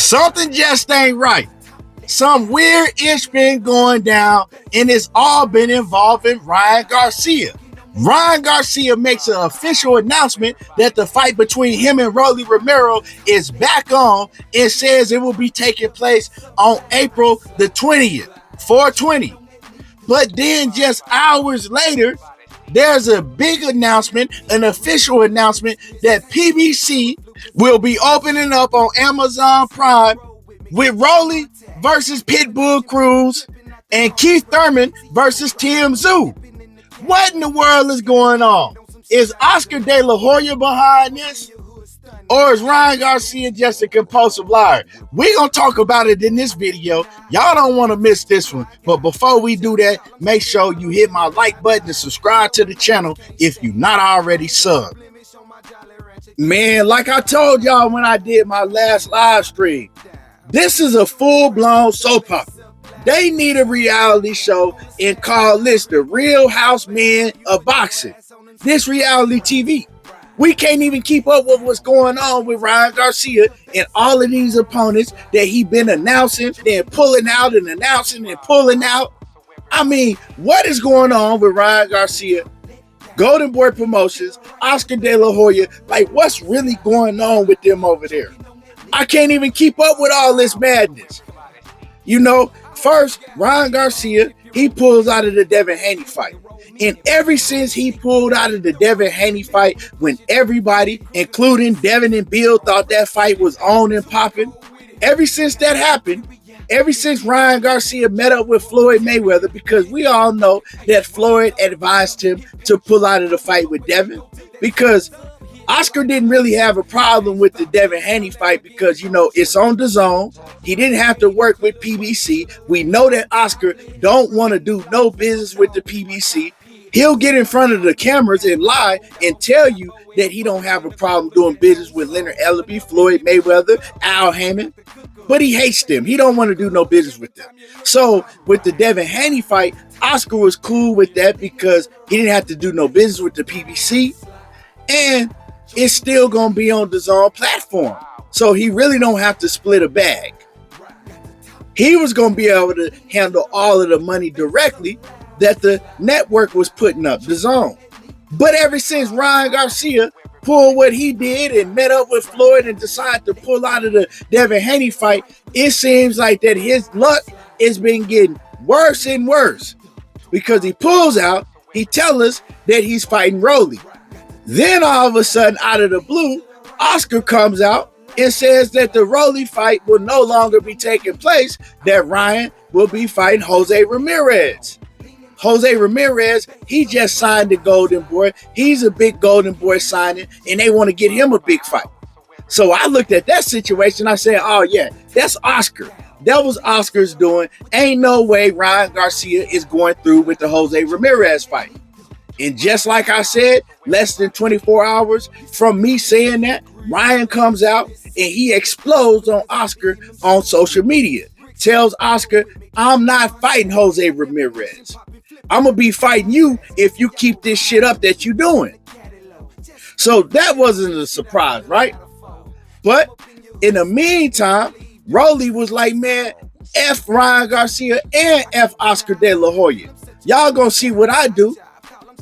something just ain't right. Some weird ish been going down, and it's all been involving Ryan Garcia. Ryan Garcia makes an official announcement that the fight between him and Rollie Romero is back on and says it will be taking place on April the 20th, 420. But then just hours later, there's a big announcement, an official announcement that PBC will be opening up on Amazon Prime with Rollie versus Pitbull Cruz and Keith Thurman versus Tim Tszyu. What in the world is going on? Is Oscar De La Hoya behind this? Or is Ryan Garcia just a compulsive liar? We're going to talk about it in this video. Y'all don't want to miss this one. But before we do that, make sure you hit my like button and subscribe to the channel if you're not already subbed. Man, like I told y'all when I did my last live stream, this is a full-blown soap opera. They need a reality show and call this the Real Housemen of Boxing. This reality TV. We can't even keep up with what's going on with Ryan Garcia and all of these opponents that he been announcing and pulling out and announcing and pulling out. I mean, what is going on with Ryan Garcia, Golden Boy Promotions, Oscar De La Hoya? Like, what's really going on with them over there? I can't even keep up with all this madness. You know, first, Ryan Garcia, he pulls out of the Devin Haney fight. And ever since he pulled out of the Devin Haney fight, when everybody, including Devin and Bill, thought that fight was on and popping, ever since that happened, ever since Ryan Garcia met up with Floyd Mayweather, because we all know that Floyd advised him to pull out of the fight with Devin, because Oscar didn't really have a problem with the Devin Haney fight because, you know, it's on DAZN. He didn't have to work with PBC. We know that Oscar don't want to do no business with the PBC. He'll get in front of the cameras and lie and tell you that he don't have a problem doing business with Leonard Ellaby, Floyd Mayweather, Al Haymon. But he hates them. He don't want to do no business with them. So with the Devin Haney fight, Oscar was cool with that because he didn't have to do no business with the PBC. And it's still going to be on the DAZN platform. So he really don't have to split a bag. He was going to be able to handle all of the money directly that the network was putting up, the DAZN. But ever since Ryan Garcia pulled what he did and met up with Floyd and decided to pull out of the Devin Haney fight, it seems like that his luck has been getting worse and worse. Because he pulls out, he tells us that he's fighting Rollie. Then all of a sudden, out of the blue, Oscar comes out and says that the Rollie fight will no longer be taking place, that Ryan will be fighting Jose Ramirez. Jose Ramirez, he just signed the Golden Boy. He's a big Golden Boy signing, and they want to get him a big fight. So I looked at that situation. I said, oh, yeah, that's Oscar. That was Oscar's doing. Ain't no way Ryan Garcia is going through with the Jose Ramirez fight. And just like I said, less than 24 hours from me saying that, Ryan comes out and he explodes on Oscar on social media. Tells Oscar, I'm not fighting Jose Ramirez. I'm going to be fighting you if you keep this shit up that you're doing. So that wasn't a surprise, right? But in the meantime, Rollie was like, man, F Ryan Garcia and F Oscar De La Hoya. Y'all going to see what I do.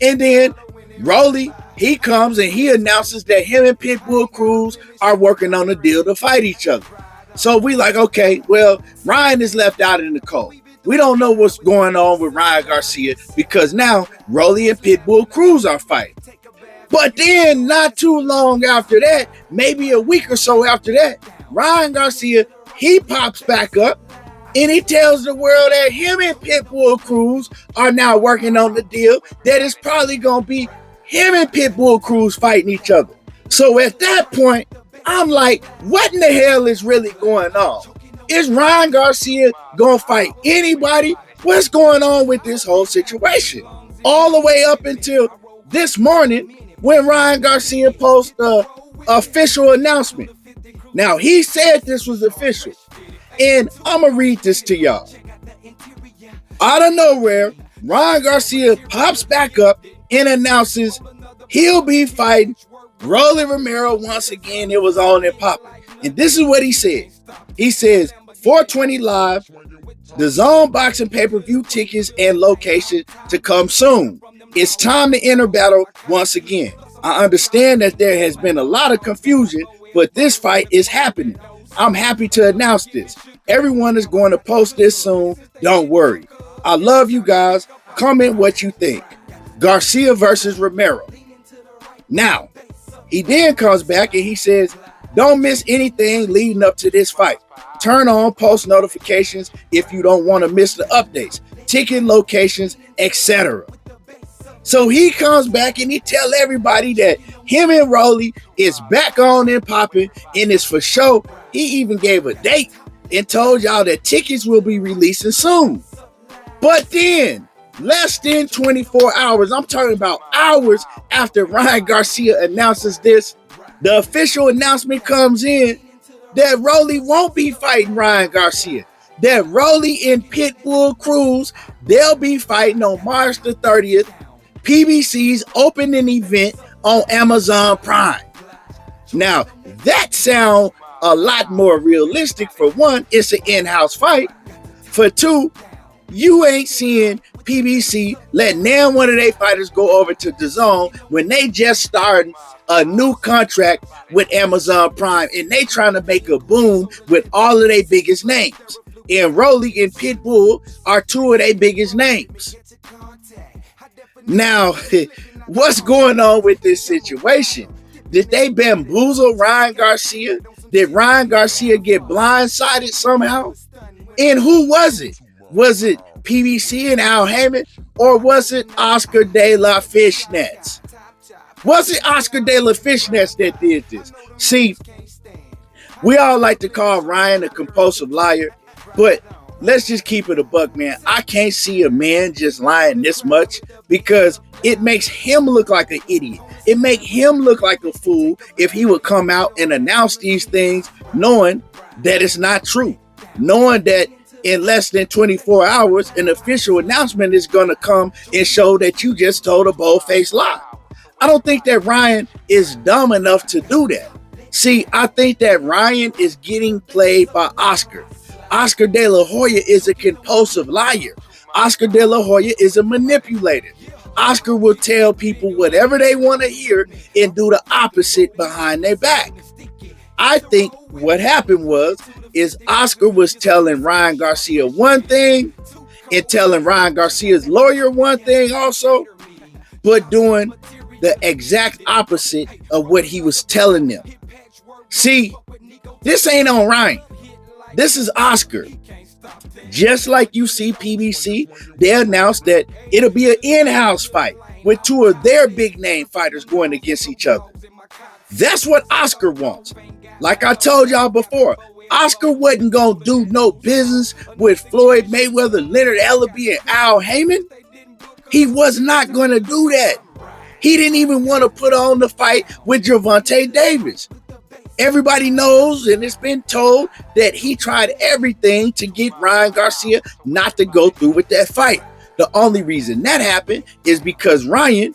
And then Rollie, he comes and he announces that him and Pitbull Cruz are working on a deal to fight each other. So we like, okay, well, Ryan is left out in the cold. We don't know what's going on with Ryan Garcia because now Rollie and Pitbull Cruz are fighting. But then not too long after that, maybe a week or so after that, Ryan Garcia, he pops back up and he tells the world that him and Pitbull Cruz are now working on the deal that is probably going to be him and Pitbull Cruz fighting each other. So at that point, I'm like, what in the hell is really going on? Is Ryan Garcia going to fight anybody? What's going on with this whole situation? All the way up until this morning when Ryan Garcia posted an official announcement. Now, he said this was official. And I'm going to read this to y'all. Out of nowhere, Ryan Garcia pops back up and announces he'll be fighting Rollie Romero once again. It was on and popping. And this is what he said. He says 420 Live, the Zone Boxing pay-per-view tickets and location to come soon. It's time to enter battle once again. I understand that there has been a lot of confusion, but this fight is happening. I'm happy to announce this. Everyone is going to post this soon. Don't worry. I love you guys. Comment what you think. Garcia versus Romero. Now, he then comes back and he says, don't miss anything leading up to this fight. Turn on post notifications if you don't want to miss the updates, ticket locations, etc. So he comes back and he tell everybody that him and Rollie is back on and popping, and it's for sure. He even gave a date and told y'all that tickets will be releasing soon. But then, less than 24 hours, I'm talking about hours after Ryan Garcia announces this, the official announcement comes in that Rollie won't be fighting Ryan Garcia. That Rollie and Pitbull Cruz, they'll be fighting on March the 30th, PBC's opening event on Amazon Prime. Now, that sounds a lot more realistic. For one, it's an in-house fight. For two, you ain't seeing PBC let now one of their fighters go over to DAZN when they just started a new contract with Amazon Prime and they trying to make a boom with all of their biggest names. And Rollie and Pitbull are two of their biggest names. Now, what's going on with this situation? Did they bamboozle Ryan Garcia? Did Ryan Garcia get blindsided somehow? And who was it? Was it PBC and Al Heyman, or was it Oscar De La Fishnets? Was it Oscar De La Fishnets that did this? See, we all like to call Ryan a compulsive liar, but let's just keep it a buck, man. I can't see a man just lying this much because it makes him look like an idiot. It makes him look like a fool if he would come out and announce these things knowing that it's not true, knowing that in less than 24 hours, an official announcement is going to come and show that you just told a bold-faced lie. I don't think that Ryan is dumb enough to do that. See, I think that Ryan is getting played by Oscar. Oscar De La Hoya is a compulsive liar. Oscar De La Hoya is a manipulator. Oscar will tell people whatever they want to hear and do the opposite behind their back. I think what happened is Oscar was telling Ryan Garcia one thing and telling Ryan Garcia's lawyer one thing also, but doing the exact opposite of what he was telling them. See, this ain't on Ryan. This is Oscar. Just like you see PBC, they announced that it'll be an in-house fight with two of their big name fighters going against each other. That's what Oscar wants. Like I told y'all before, Oscar wasn't going to do no business with Floyd Mayweather, Leonard Ellaby, and Al Heyman. He was not going to do that. He didn't even want to put on the fight with Gervonta Davis. Everybody knows, and it's been told, that he tried everything to get Ryan Garcia not to go through with that fight. The only reason that happened is because Ryan,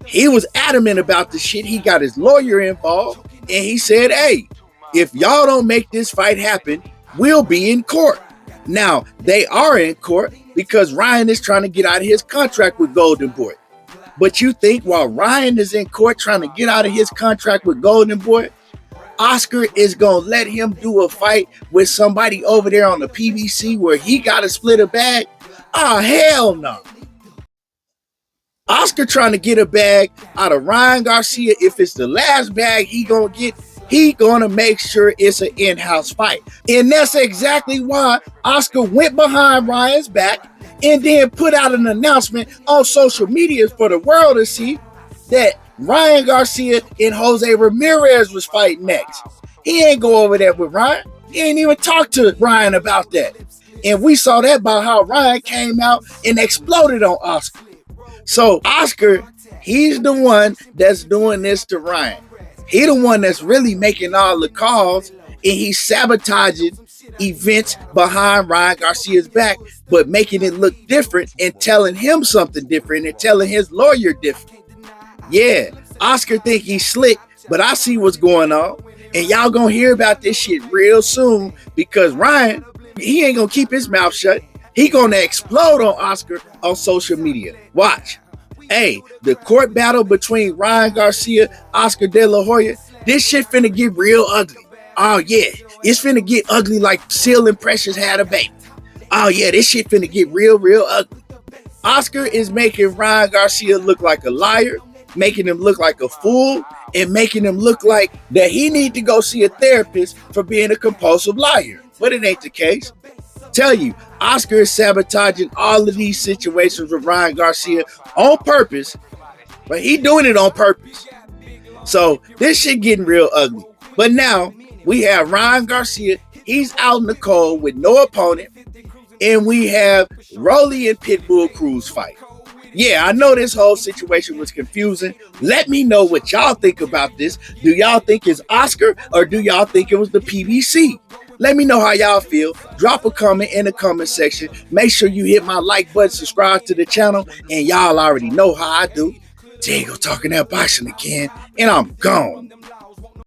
he was adamant about the shit. He got his lawyer involved, and he said, hey, if y'all don't make this fight happen, we'll be in court. Now, they are in court because Ryan is trying to get out of his contract with Golden Boy. But you think while Ryan is in court trying to get out of his contract with Golden Boy, Oscar is going to let him do a fight with somebody over there on the PBC where he got to split a bag? Oh, hell no. Oscar trying to get a bag out of Ryan Garcia. If it's the last bag he going to get, he going to make sure it's an in-house fight. And that's exactly why Oscar went behind Ryan's back and then put out an announcement on social media for the world to see that Ryan Garcia and Jose Ramirez was fighting next. He ain't go over there with Ryan. He ain't even talk to Ryan about that. And we saw that by how Ryan came out and exploded on Oscar. So Oscar, he's the one that's doing this to Ryan. He the one that's really making all the calls, and he's sabotaging events behind Ryan Garcia's back, but making it look different and telling him something different and telling his lawyer different. Yeah, Oscar think he's slick, but I see what's going on. And y'all gonna hear about this shit real soon because Ryan, he ain't gonna keep his mouth shut. He gonna explode on Oscar on social media. Watch. Hey, the court battle between Ryan Garcia, Oscar De La Hoya, this shit finna get real ugly. Oh yeah, it's finna get ugly like Seal and Precious had a baby. Oh yeah, this shit finna get real ugly. Oscar is making Ryan Garcia look like a liar, making him look like a fool, and making him look like that he need to go see a therapist for being a compulsive liar. But it ain't the case. Tell you, Oscar is sabotaging all of these situations with Ryan Garcia on purpose, but he doing it on purpose. So this shit getting real ugly. But now we have Ryan Garcia. He's out in the cold with no opponent. And we have Rollie and Pitbull Cruz fight. Yeah, I know this whole situation was confusing. Let me know what y'all think about this. Do y'all think it's Oscar or do y'all think it was the PBC? Let me know how y'all feel. Drop a comment in the comment section. Make sure you hit my like button, subscribe to the channel, and y'all already know how I do. Diego talking that boxing again, and I'm gone.